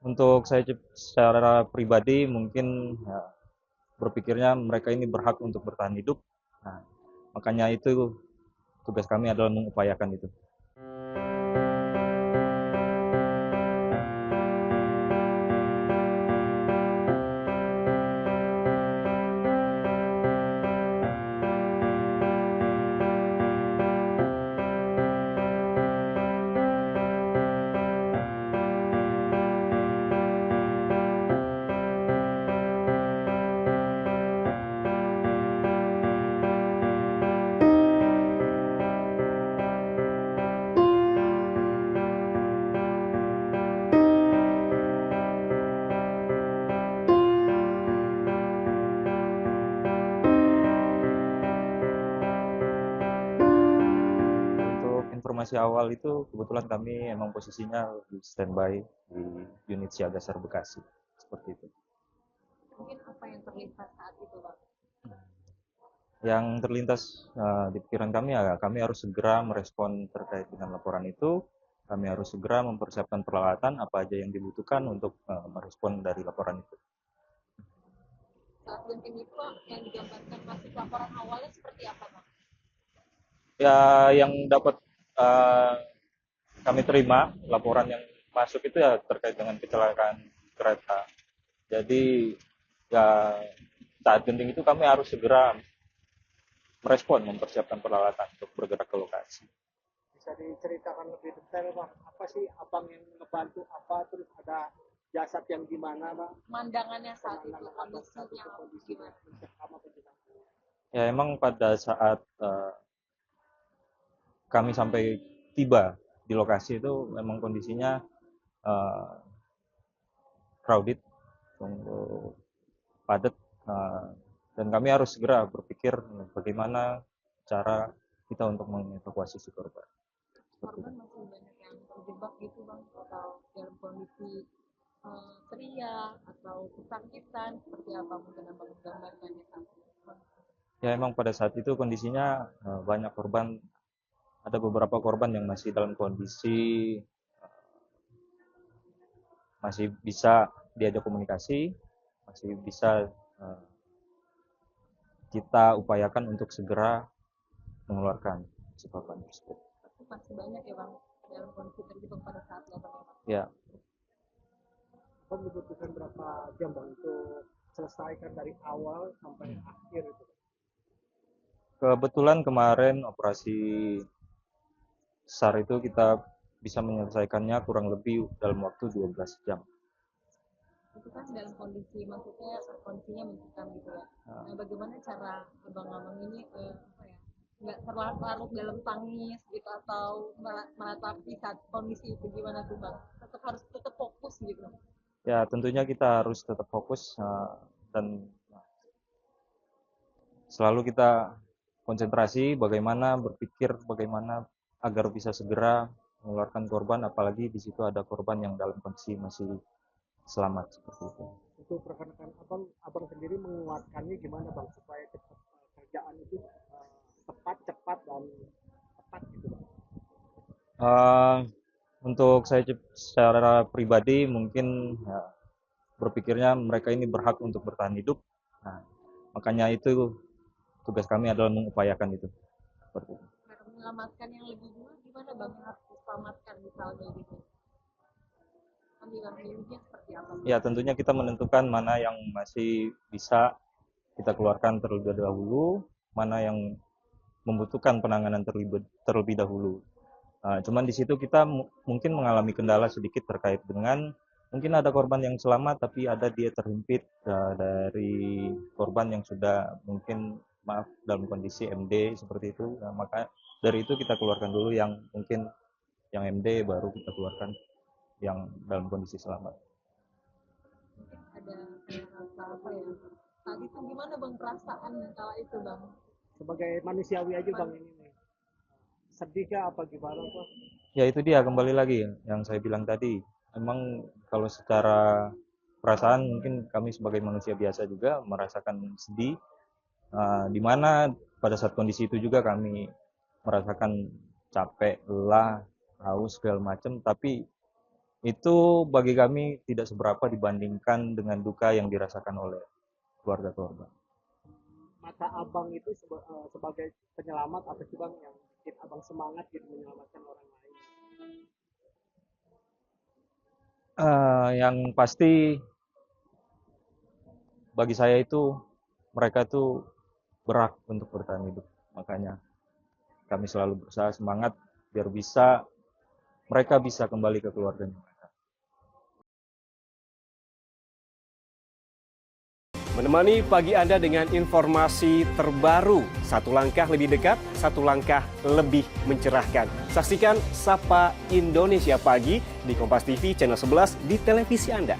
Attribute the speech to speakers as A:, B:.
A: Untuk saya secara pribadi mungkin ya, berpikirnya mereka ini berhak untuk bertahan hidup. Nah, makanya itu tugas kami adalah mengupayakan itu. Untuk informasi awal itu kebetulan kami emang posisinya di standby di unit siaga SAR Bekasi. Seperti itu.
B: Mungkin apa yang terlintas saat itu, Bang?
A: Yang terlintas di pikiran kami ya kami harus segera merespon terkait dengan laporan itu. Kami harus segera mempersiapkan peralatan apa aja yang dibutuhkan untuk merespon dari laporan itu.
B: Saat genting itu yang digambarkan masih laporan awalnya seperti apa, Bang?
A: Ya yang dapat uh, kami terima laporan yang masuk itu ya terkait dengan kecelakaan kereta. Jadi ya saat genting itu kami harus segera merespon, mempersiapkan peralatan untuk bergerak ke lokasi.
C: Bisa diceritakan lebih detail bang, apa sih abang yang ngebantu apa, terus ada jasad yang gimana bang,
B: Pemandangannya saat itu,
C: pemandangan abang saat itu
B: kondisinya
C: kondisinya
B: gimana?
C: mencekam apa gimana?
A: Ya emang pada saat kami sampai tiba di lokasi itu memang kondisinya uh, crowded, padat, dan kami harus segera berpikir bagaimana cara kita untuk mengevakuasi si korban. Seperti itu.
B: Korban masih banyak yang terjebak gitu, Bang, atau dalam kondisi teriak atau kesakitan seperti apa mungkin abang gambarkannya saat itu?
A: Ya emang pada saat itu kondisinya banyak korban, ada beberapa korban yang masih dalam kondisi masih bisa diajak komunikasi, masih bisa uh, kita upayakan untuk segera mengeluarkan si korban tersebut.
B: Tapi masih banyak ya, Bang, dalam kondisi terjebak pada saat laporan.
A: Ya,
C: Abang membutuhkan berapa jam bang untuk selesaikan dari awal sampai akhir itu?
A: kebetulan kemarin operasi SAR itu kita bisa menyelesaikannya kurang lebih dalam waktu 12 jam.
B: Itu kan dalam kondisi maksudnya kondisinya mencekam gitu ya. Nah, bagaimana cara abang-abang ini apa ya, nggak terlarut dalam tangis gitu atau meratapi saat kondisi itu gimana tuh, Bang? Tetap harus tetap fokus gitu.
A: Ya, tentunya kita harus tetap fokus dan selalu kita konsentrasi bagaimana berpikir bagaimana agar bisa segera mengeluarkan korban, apalagi di situ ada korban yang dalam kondisi masih selamat seperti itu.
C: Untuk rekan-rekan abang, abang sendiri menguatkannya gimana bang supaya cepat kerjaan itu tepat, cepat dan tepat gitu bang?
A: Uh, untuk saya secara pribadi mungkin ya, berpikirnya mereka ini berhak untuk bertahan hidup. Nah, makanya itu tugas kami adalah mengupayakan itu. Seperti itu.
B: Cara menyelamatkan yang lebih dulu gimana, Bang, yang harus diselamatkan misalnya gitu. Panggilan milihnya seperti apa?
A: Ya, tentunya kita menentukan mana yang masih bisa kita keluarkan terlebih dahulu, mana yang membutuhkan penanganan terlebih dahulu. Cuman di situ kita mungkin mengalami kendala sedikit terkait dengan mungkin ada korban yang selamat tapi ada dia terhimpit dari korban yang sudah mungkin maaf dalam kondisi MD seperti itu. Nah, maka dari itu kita keluarkan dulu yang mungkin yang MD baru kita keluarkan yang dalam kondisi selamat.
B: Mungkin ada kayak rasa apa ya, saat itu gimana, Bang, perasaan kala itu, Bang?
C: Sebagai manusiawi aja bang, ini nih sedih kah apa gimana bang?
A: Ya itu dia kembali lagi yang saya bilang tadi. Memang kalau secara perasaan mungkin kami sebagai manusia biasa juga merasakan sedih, di mana pada saat kondisi itu juga kami merasakan capek, lelah, haus segala macam. Tapi Itu bagi kami tidak seberapa dibandingkan dengan duka yang dirasakan oleh keluarga korban.
C: Mata abang itu sebagai penyelamat apa sih bang yang bikin abang semangat gitu menyelamatkan orang lain?
A: Yang pasti bagi saya itu mereka itu berhak untuk bertahan hidup. Makanya kami selalu berusaha semangat biar mereka bisa kembali ke keluarganya.
D: Menemani pagi Anda dengan informasi terbaru. Satu langkah lebih dekat, satu langkah lebih mencerahkan. Saksikan Sapa Indonesia Pagi di Kompas TV channel 11 di televisi Anda.